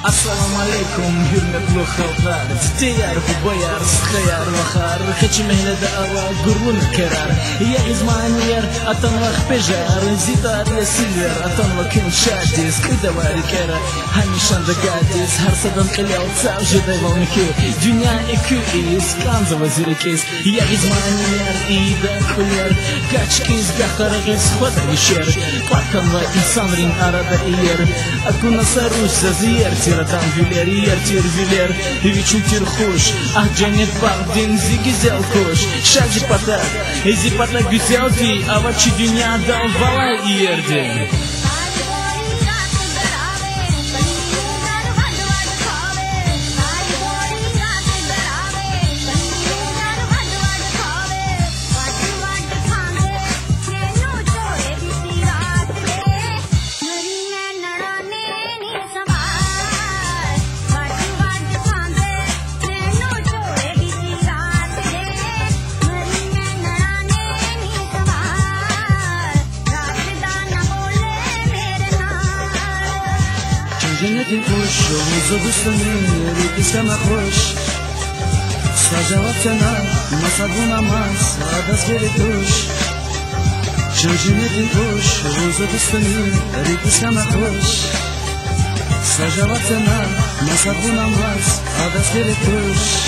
Assalomu alaykum hurmatli xalqlar. Tiyar boyar xayar vaqar hech mehlada ava gurun kerar. Ya izmaniyar atan vaqt bejar zidar silver atan vakin shadis kidawari kera. Hamishan da gadis har sadan qilyot savjida vamki. Dünya eküis kanza vazirikis. Ya izmaniyar ida kulyar kaçkiz gaqargis xoda visher. Qakan va insanrin arada yer. Akuna sarusa ziyer Тирадан вилер, ертир вилер, вичутир хуш, ах джанет бардин зигизел куш, шаджи пата, эзи пата гюзел ди, авачи дюня дал вала иерди. Cennetin kuş, yolunuzu düştüğünü Rikisem akroş Sacavat sana, masa bunamaz Adas veri kuş Cennetin kuş, yolunuzu düştüğünü Rikisem akroş Sacavat sana, masa bunamaz Adas veri kuş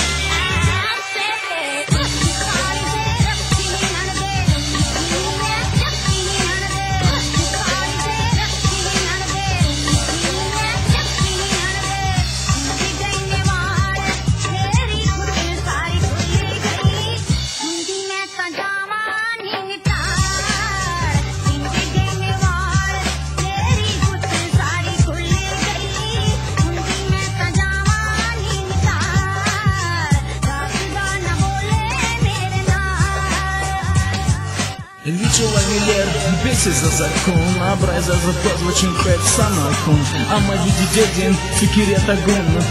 Вичула миллер, беси за закон, образа за позвочин пэт самакун. Ама види дедин, фикир я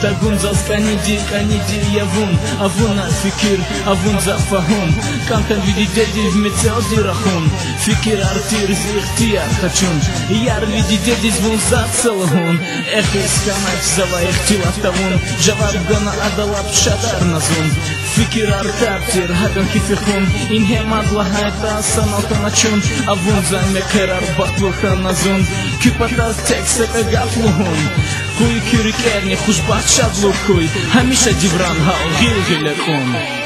тагун за сканиди, каниди явун, авуна фикир, авун за фахун. Кантан види деди в мецел дирахун, фикир артир зихтияр хачун. Яр види деди звун за целгун, эх исканач зава ихтила тавун, жаваб гана адалап шадар назун. Фикир артартир, хадон кифихун, инхемад лахайта санал Начун, а вон за мекерар батлуха назун Кипатаз тексеп эгафлухун Хуй кюрикерни хушбат шадлухуй Хамиша дивран хал гилгилекун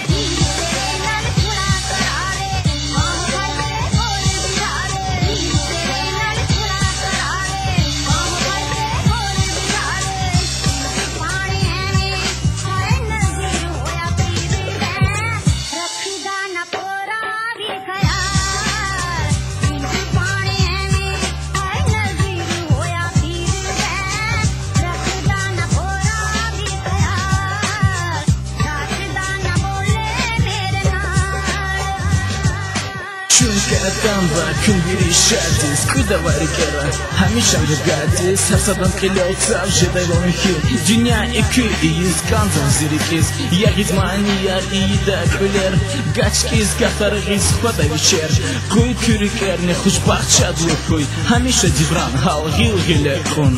Дамба күнгири шадис кудавари кера Хамишам гадис хасадан қилёт савжидай ломихи Дюня ику ииз канзан зирикиз Ягизмани яр иида кулер Гачкиз гахаргиз хода вечер Куй кюрикерни хушбахт шадлухуй Хамиша дивран хал гилгилер кун